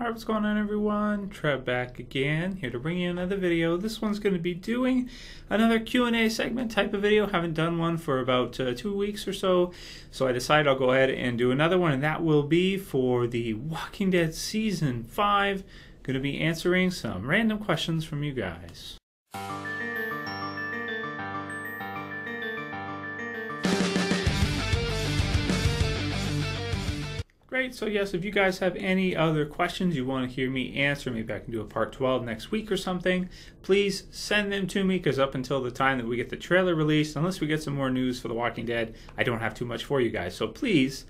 Alright, what's going on everyone? Trev back again, here to bring you another video. This one's going to be doing another Q&A segment type of video. Haven't done one for about 2 weeks or so, so I decided I'll go ahead and do another one, and that will be for the Walking Dead Season 5. Going to be answering some random questions from you guys. Great, so yes, if you guys have any other questions you want to hear me answer, maybe I can do a part 12 next week or something, please send them to me, because up until the time that we get the trailer released, unless we get some more news for The Walking Dead, I don't have too much for you guys. So please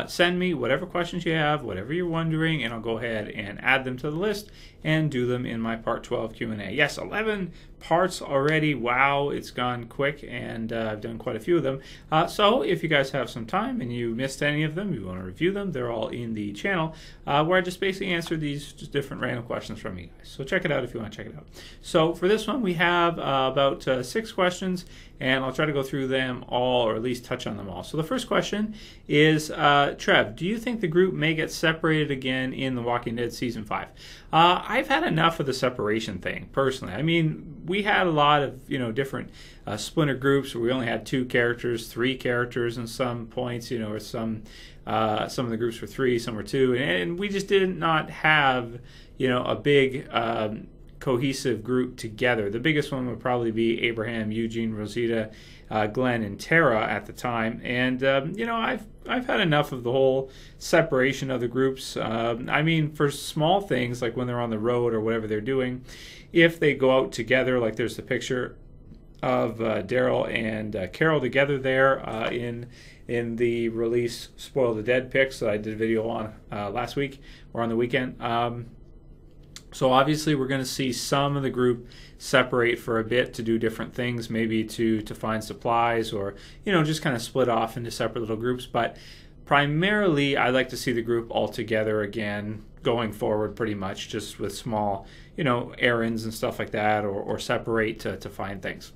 send me whatever questions you have, whatever you're wondering, and I'll go ahead and add them to the list and do them in my part 12 Q&A. Yes, 11 parts already. Wow, it's gone quick, and I've done quite a few of them. So if you guys have some time and you missed any of them, you want to review them, they're all in the channel, where I just basically answer these just different random questions from you guys. So check it out if you want to check it out. So for this one, we have about 6 questions, and I'll try to go through them all, or at least touch on them all. So the first question is, Trev, do you think the group may get separated again in The Walking Dead Season 5? I've had enough of the separation thing, personally. I mean, we had a lot of, different splinter groups where we only had 2 characters, 3 characters in some points, or some of the groups were 3, some were 2, and we just did not have, a big cohesive group together. The biggest one would probably be Abraham, Eugene, Rosita, Glenn, and Tara at the time. And I've had enough of the whole separation of the groups. I mean, for small things like when they're on the road or whatever they're doing, if they go out together, like there's the picture of Daryl and Carol together there in the release Spoil the Dead pics that I did a video on last week or on the weekend. So obviously we're going to see some of the group separate for a bit to do different things, maybe to find supplies, or just kind of split off into separate little groups. But primarily I like to see the group all together again going forward, pretty much just with small errands and stuff like that, or separate to find things,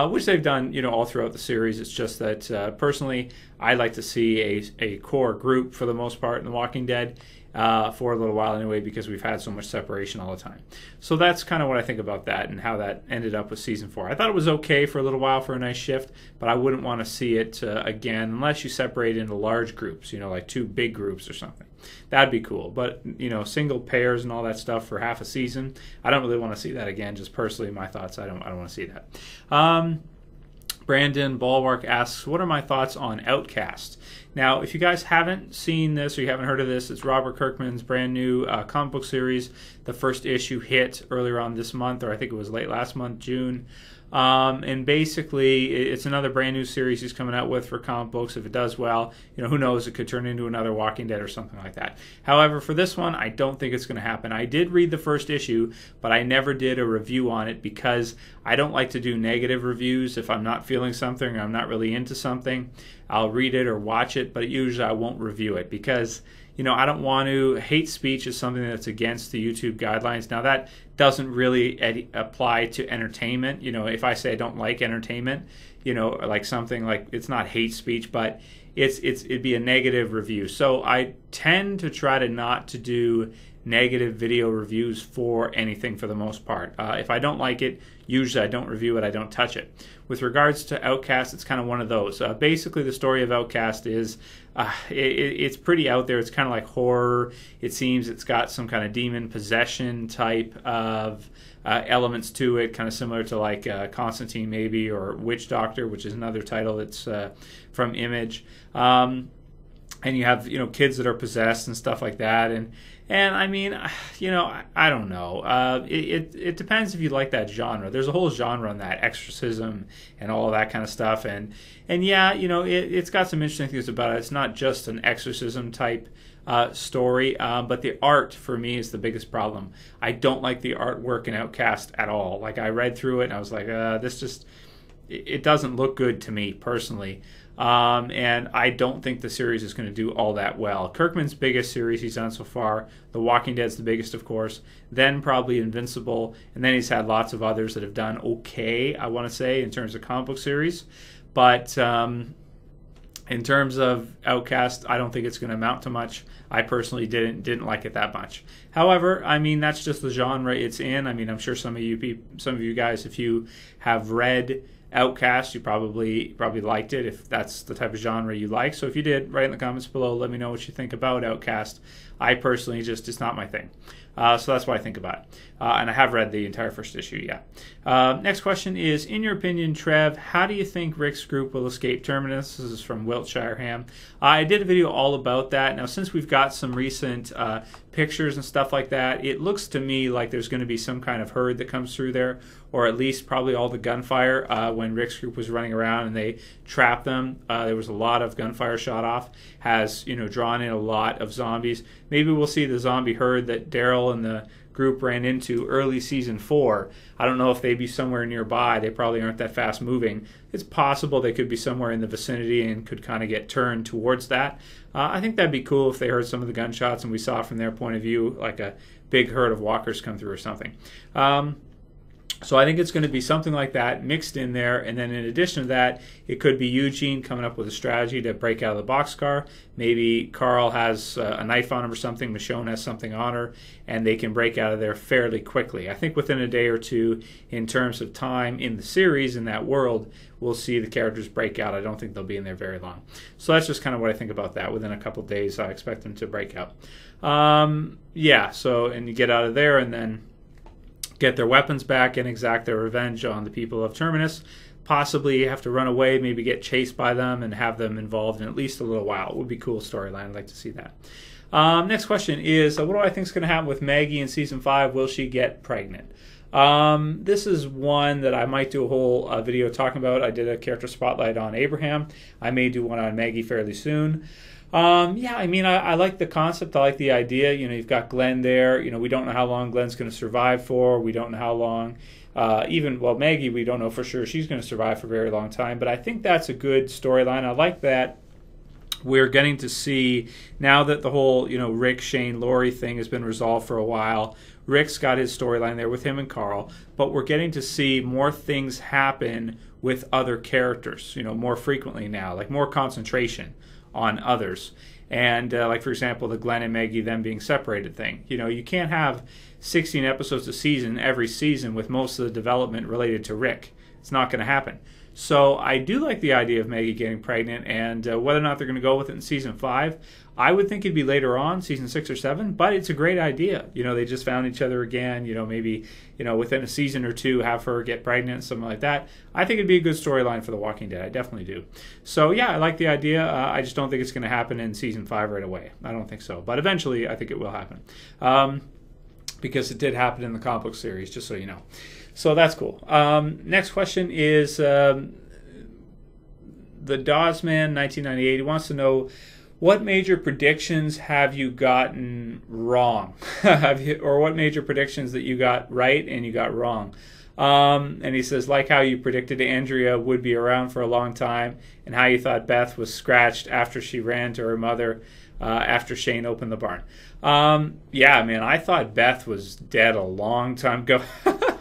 which they've done all throughout the series. It's just that personally I like to see a core group for the most part in The Walking Dead for a little while anyway, because we've had so much separation all the time. So that's kind of what I think about that and how that ended up with Season 4. I thought it was okay for a little while for a nice shift, but I wouldn't want to see it again unless you separate into large groups, like 2 big groups or something. That'd be cool. But single pairs and all that stuff for half a season, I don't really want to see that again. Just personally, my thoughts, I don't want to see that. Brandon Bollwark asks, what are my thoughts on Outcast? Now, if you guys haven't seen this or you haven't heard of this, it's Robert Kirkman's brand new comic book series. The first issue hit earlier on this month, or I think it was late last month, June. And basically, it's another brand new series he's coming out with for comic books. If it does well, who knows, it could turn into another Walking Dead or something like that. However, for this one, I don't think it's going to happen. I did read the first issue, but I never did a review on it because I don't like to do negative reviews. If I'm not feeling something or I'm not really into something, I'll read it or watch it, but usually I won't review it because I don't want to. Hate speech is something that's against the YouTube guidelines. Now, that doesn't really apply to entertainment. If I say I don't like entertainment, like something like, it's not hate speech, but it'd be a negative review. So I tend to try to not to do negative video reviews for anything for the most part. If I don't like it, usually I don't review it, I don't touch it. With regards to Outcast, it's kind of one of those. Basically, the story of Outcast is it's pretty out there. It's kind of like horror. It seems it's got some kind of demon possession type of elements to it, kind of similar to like Constantine maybe, or Witch Doctor, which is another title that's from Image. And you have kids that are possessed and stuff like that, and I mean, I don't know. It depends if you like that genre. There's a whole genre on that, exorcism and all of that kind of stuff, and yeah, it's got some interesting things about it. It's not just an exorcism type story, but the art for me is the biggest problem. I don't like the artwork in Outcast at all. Like, I read through it and I was like, it doesn't look good to me personally. And I don't think the series is going to do all that well. Kirkman's biggest series he's done so far, The Walking Dead's the biggest, of course, then probably Invincible, and then he's had lots of others that have done okay, I want to say, in terms of comic book series. But In terms of Outcast, I don't think it's going to amount to much. I personally didn't like it that much. However, I mean, that's just the genre it's in. I mean, I'm sure some of you guys, if you have read Outcast, you probably liked it, if that's the type of genre you like. So if you did, write in the comments below, let me know what you think about Outcast. I personally it's not my thing. So that's what I think about it. And I have read the entire first issue, yeah. Next question is, in your opinion, Trev, how do you think Rick's group will escape Terminus? This is from Wiltshire Ham. I did a video all about that. Now, since we've got some recent pictures and stuff like that, it looks to me like there's going to be some kind of herd that comes through there, or at least probably all the gunfire. When Rick's group was running around and they trapped them, there was a lot of gunfire shot off, has drawn in a lot of zombies. Maybe we'll see the zombie herd that Daryl and the group ran into early season 4. I don't know if they'd be somewhere nearby. They probably aren't that fast moving. It's possible they could be somewhere in the vicinity and could kind of get turned towards that. I think that'd be cool if they heard some of the gunshots and we saw from their point of view like a big herd of walkers come through or something. So I think it's going to be something like that mixed in there, and then in addition to that, it could be Eugene coming up with a strategy to break out of the boxcar. Maybe Carl has a knife on him or something, Michonne has something on her, and they can break out of there fairly quickly. I think within a day or two, in terms of time in the series, in that world, we'll see the characters break out. I don't think they'll be in there very long. So that's just kind of what I think about that. Within a couple days, I expect them to break out. Yeah, so, and you get out of there and then get their weapons back and exact their revenge on the people of Terminus. Possibly have to run away, maybe get chased by them and have them involved in at least a little while. It would be a cool storyline. I'd like to see that. Next question is, what do I think is going to happen with Maggie in Season 5? Will she get pregnant? This is one that I might do a whole video talking about. I did a character spotlight on Abraham. I may do one on Maggie fairly soon. Yeah, I mean, I like the concept. I like the idea. You've got Glenn there. We don't know how long Glenn's going to survive for. We don't know how long. Maggie, we don't know for sure. She's going to survive for a very long time. But I think that's a good storyline. I like that we're getting to see, now that the whole, Rick, Shane, Laurie thing has been resolved for a while, Rick's got his storyline there with him and Carl, but we're getting to see more things happen with other characters, more frequently now, like more concentration on others. And like, for example, the Glenn and Maggie them being separated thing. You can't have 16 episodes a season every season with most of the development related to Rick. It's not going to happen. So I do like the idea of Maggie getting pregnant, and whether or not they're going to go with it in Season 5, I would think it'd be later on, Season 6 or 7, but it's a great idea. They just found each other again, maybe, within a season or two, have her get pregnant, something like that. I think it'd be a good storyline for The Walking Dead. I definitely do. So yeah, I like the idea. I just don't think it's going to happen in Season 5 right away. I don't think so. But eventually, I think it will happen. Because it did happen in the comic book series, just so you know. So that's cool. Next question is the Dawsman 1998. He wants to know, what major predictions have you gotten wrong? Or what major predictions that you got right and you got wrong? And he says, like how you predicted Andrea would be around for a long time, and how you thought Beth was scratched after she ran to her mother after Shane opened the barn. Yeah, man, I thought Beth was dead a long time ago.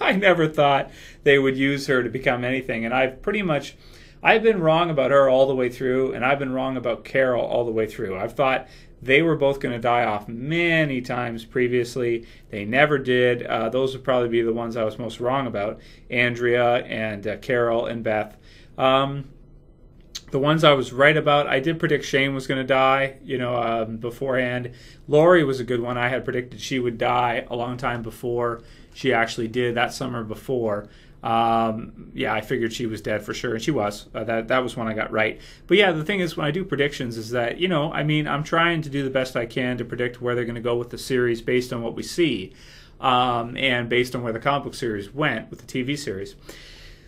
I never thought they would use her to become anything, and I've been wrong about her all the way through, and I've been wrong about Carol all the way through. I've thought they were both going to die off many times previously. They never did. Those would probably be the ones I was most wrong about, Andrea and Carol and Beth. The ones I was right about, I did predict Shane was going to die, beforehand. Laurie was a good one. I had predicted she would die a long time before she actually did, that summer before. Yeah, I figured she was dead for sure, and she was. That was one I got right. But yeah, the thing is, when I do predictions is that, I'm trying to do the best I can to predict where they're going to go with the series based on what we see, and based on where the comic book series went with the TV series.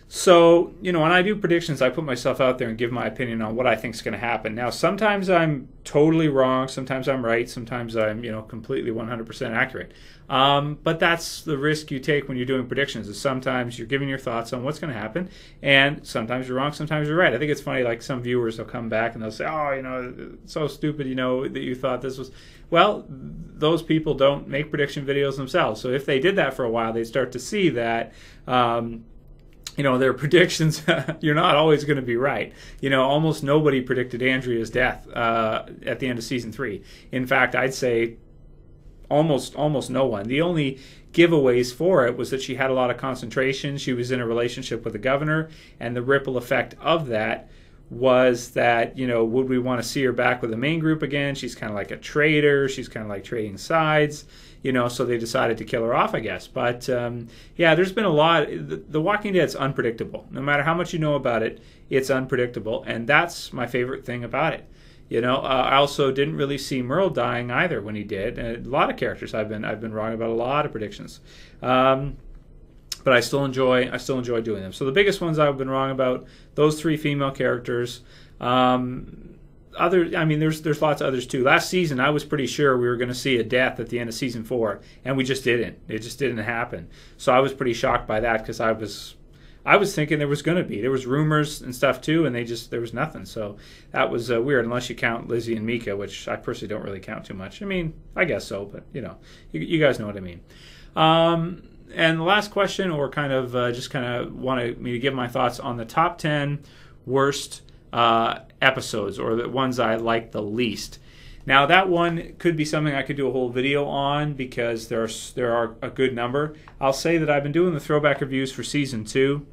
So, when I do predictions, I put myself out there and give my opinion on what I think is going to happen. Now, sometimes I'm totally wrong, sometimes I'm right, sometimes I'm, completely 100% accurate. But that's the risk you take when you're doing predictions, is sometimes you're giving your thoughts on what's going to happen, and sometimes you're wrong, sometimes you're right. I think it's funny, like some viewers will come back and they'll say, oh, it's so stupid, that you thought this was... Well, those people don't make prediction videos themselves. So if they did that for a while, they'd start to see that... their predictions, you're not always going to be right. Almost nobody predicted Andrea's death at the end of season 3. In fact, I'd say almost no one. The only giveaways for it was that she had a lot of concentration. She was in a relationship with the governor, and the ripple effect of that was that, would we want to see her back with the main group again? She's kind of like a traitor. She's kind of like trading sides. So they decided to kill her off, I guess. But, yeah, there's been a lot. The Walking Dead's unpredictable. No matter how much you know about it, it's unpredictable. And that's my favorite thing about it. I also didn't really see Merle dying either when he did. And a lot of characters I've been wrong about a lot of predictions. But I still enjoy doing them. So the biggest ones I've been wrong about, those 3 female characters. There's lots of others too. Last season, I was pretty sure we were going to see a death at the end of season 4, and we just didn't. It just didn't happen. So I was pretty shocked by that because I was thinking there was going to be. There was rumors and stuff too, and there was nothing. So that was weird, unless you count Lizzie and Mika, which I personally don't really count too much. I guess so, but you guys know what I mean. And the last question, or just wanted me to give my thoughts on the top 10 worst episodes, or the ones I like the least. Now that one could be something I could do a whole video on because there are a good number. I'll say that I've been doing the throwback reviews for season 2.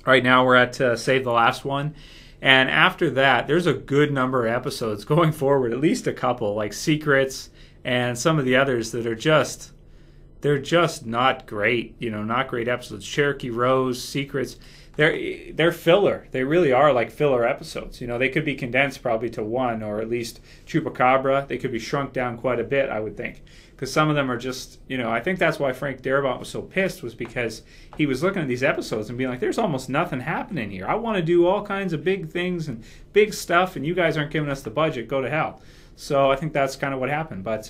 Right now we're at Save the Last One. And after that, there's a good number of episodes going forward, at least a couple, like Secrets and some of the others that are just not great, not great episodes. Cherokee Rose, Secrets, they're filler. They really are like filler episodes. They could be condensed probably to 1, or at least Chupacabra. They could be shrunk down quite a bit, I would think, because some of them are just, I think that's why Frank Darabont was so pissed, was because he was looking at these episodes and being like, there's almost nothing happening here. I want to do all kinds of big things and big stuff, and you guys aren't giving us the budget. Go to hell. So I think that's kind of what happened. But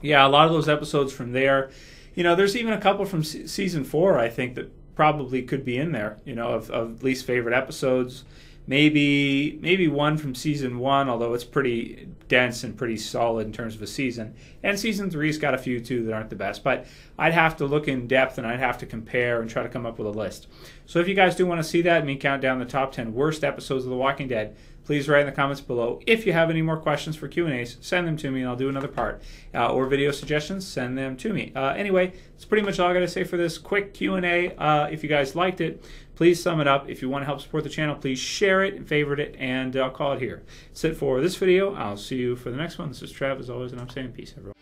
yeah, a lot of those episodes from there. There's even a couple from season 4, I think, that probably could be in there, of least favorite episodes. Maybe one from season 1, although it's pretty dense and pretty solid in terms of a season. And season 3's got a few too that aren't the best. But I'd have to look in depth, and I'd have to compare and try to come up with a list. So if you guys do want to see that, me count down the top 10 worst episodes of The Walking Dead, please write in the comments below. If you have any more questions for Q&As, send them to me and I'll do another part. Or video suggestions, send them to me. Anyway, that's pretty much all I got to say for this quick Q&A. If you guys liked it, please thumb it up. If you want to help support the channel, please share it and favorite it, and I'll call it here. That's it for this video. I'll see you for the next one. This is Trev, as always, and I'm saying peace, everyone.